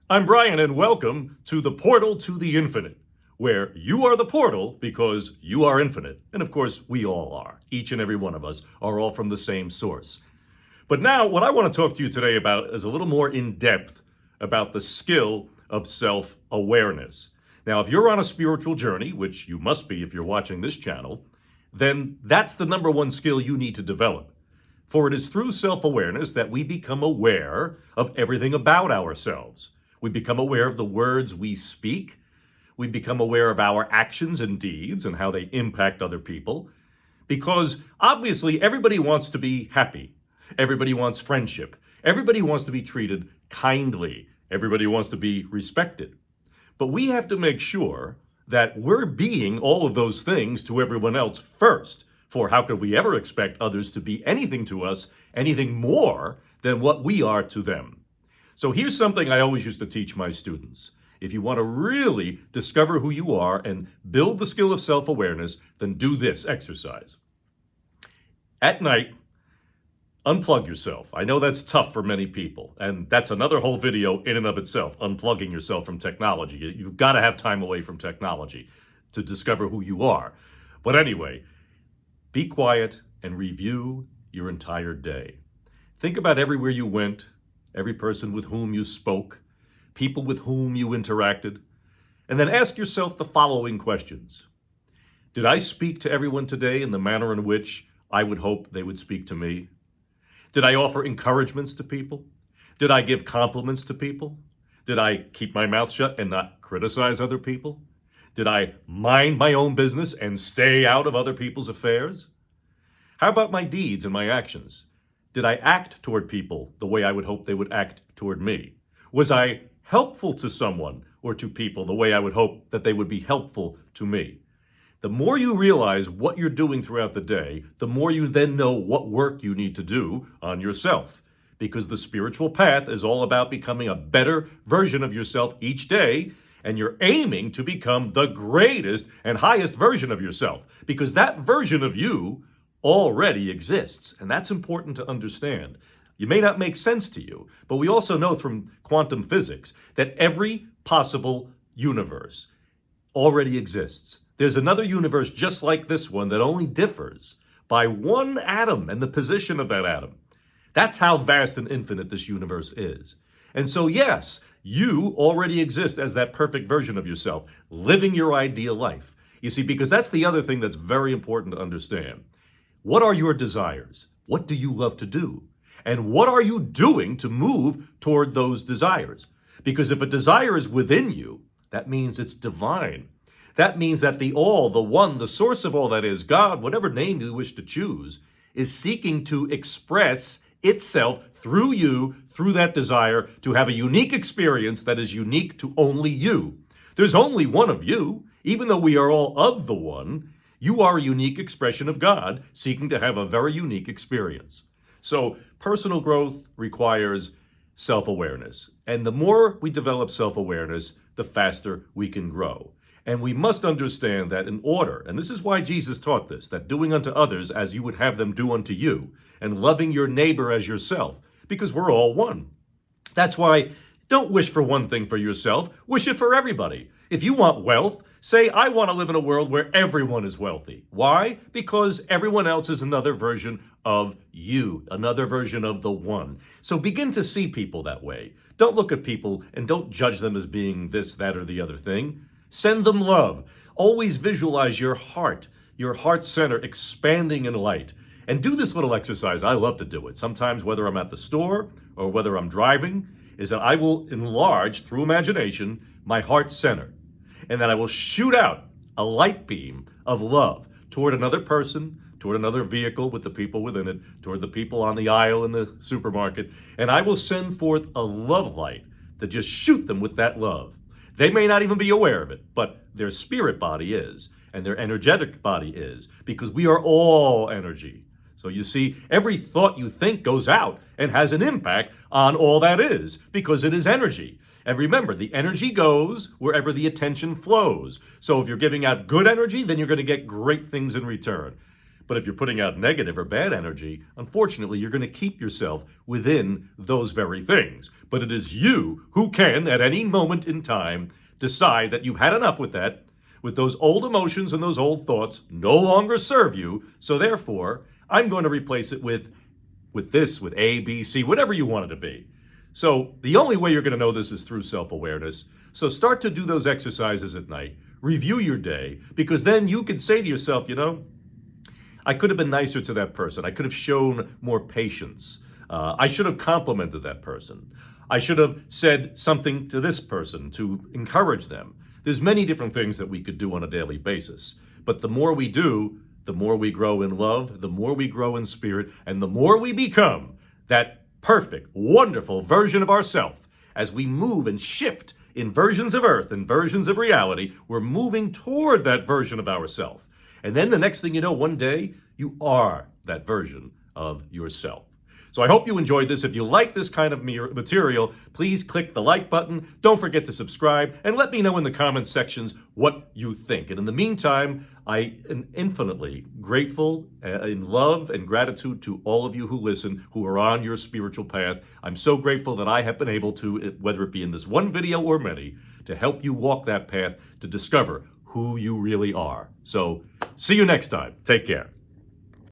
I'm Brian, and welcome to the portal to the infinite, where you are the portal because you are infinite. And of course, we all are. Each and every one of us are all from the same source. But now, what I want to talk to you today about is a little more in depth about the skill of self awareness. Now, if you're on a spiritual journey, which you must be if you're watching this channel, then that's the number one skill you need to develop. For it is through self awareness that we become aware of everything about ourselves. We become aware of the words we speak. We become aware of our actions and deeds and how they impact other people. Because obviously, everybody wants to be happy. Everybody wants friendship. Everybody wants to be treated kindly. Everybody wants to be respected. But we have to make sure that we're being all of those things to everyone else first. For how could we ever expect others to be anything to us, anything more than what we are to them? So here's something I always used to teach my students. If you want to really discover who you are and build the skill of self-awareness, then do this exercise. At night, unplug yourself. I know that's tough for many people, and that's another whole video in and of itself, unplugging yourself from technology. You've got to have time away from technology to discover who you are. But anyway, be quiet and review your entire day. Think about everywhere you went, every person with whom you spoke, people with whom you interacted, and then ask yourself the following questions. Did I speak to everyone today in the manner in which I would hope they would speak to me? Did I offer encouragements to people? Did I give compliments to people? Did I keep my mouth shut and not criticize other people? Did I mind my own business and stay out of other people's affairs? How about my deeds and my actions? Did I act toward people the way I would hope they would act toward me? Was I helpful to someone or to people the way I would hope that they would be helpful to me? The more you realize what you're doing throughout the day, the more you then know what work you need to do on yourself. Because the spiritual path is all about becoming a better version of yourself each day, and you're aiming to become the greatest and highest version of yourself. Because that version of you already exists, and that's important to understand. It may not make sense to you, but we also know from quantum physics that every possible universe already exists. There's another universe just like this one that only differs by one atom and the position of that atom. That's how vast and infinite this universe is. And so, yes, you already exist as that perfect version of yourself, living your ideal life. You see, because that's the other thing that's very important to understand. What are your desires? What do you love to do? And what are you doing to move toward those desires? Because if a desire is within you, that means it's divine. That means that the all, the one, the source of all that is, God, whatever name you wish to choose, is seeking to express itself through you, through that desire, to have a unique experience that is unique to only you. There's only one of you. Even though we are all of the one, you are a unique expression of God seeking to have a very unique experience. So personal growth requires self-awareness. And the more we develop self-awareness, the faster we can grow. And we must understand that in order, and this is why Jesus taught this, that doing unto others as you would have them do unto you, and loving your neighbor as yourself, because we're all one. That's why don't wish for one thing for yourself, wish it for everybody. If you want wealth, say, I want to live in a world where everyone is wealthy. Why? Because everyone else is another version of you, another version of the one. So begin to see people that way. Don't look at people and don't judge them as being this, that, or the other thing. Send them love. Always visualize your heart center expanding in light. And do this little exercise. I love to do it. Sometimes, whether I'm at the store or whether I'm driving, is that I will enlarge through imagination my heart center. And that I will shoot out a light beam of love toward another person, toward another vehicle with the people within it, toward the people on the aisle in the supermarket. And I will send forth a love light to just shoot them with that love. They may not even be aware of it, but their spirit body is, and their energetic body is, because we are all energy. So you see, every thought you think goes out and has an impact on all that is, because it is energy. And remember, the energy goes wherever the attention flows. So if you're giving out good energy, then you're going to get great things in return. But if you're putting out negative or bad energy, unfortunately, you're going to keep yourself within those very things. But it is you who can, at any moment in time, decide that you've had enough with that, with those old emotions and those old thoughts no longer serve you. So therefore, I'm going to replace it with this, with A, B, C, whatever you want it to be. So the only way you're going to know this is through self-awareness. So start to do those exercises at night. Review your day, because then you can say to yourself, I could have been nicer to that person. I could have shown more patience. I should have complimented that person. I should have said something to this person to encourage them. There's many different things that we could do on a daily basis. But the more we do, the more we grow in love, the more we grow in spirit, and the more we become that perfect, wonderful version of ourselves. As we move and shift in versions of earth and versions of reality, we're moving toward that version of ourselves. And then the next thing you know, one day, you are that version of yourself. So I hope you enjoyed this. If you like this kind of material, please click the like button. Don't forget to subscribe, and let me know in the comments sections what you think. And in the meantime, I am infinitely grateful, in love and gratitude to all of you who listen, who are on your spiritual path. I'm so grateful that I have been able to, whether it be in this one video or many, to help you walk that path to discover who you really are. So see you next time. Take care.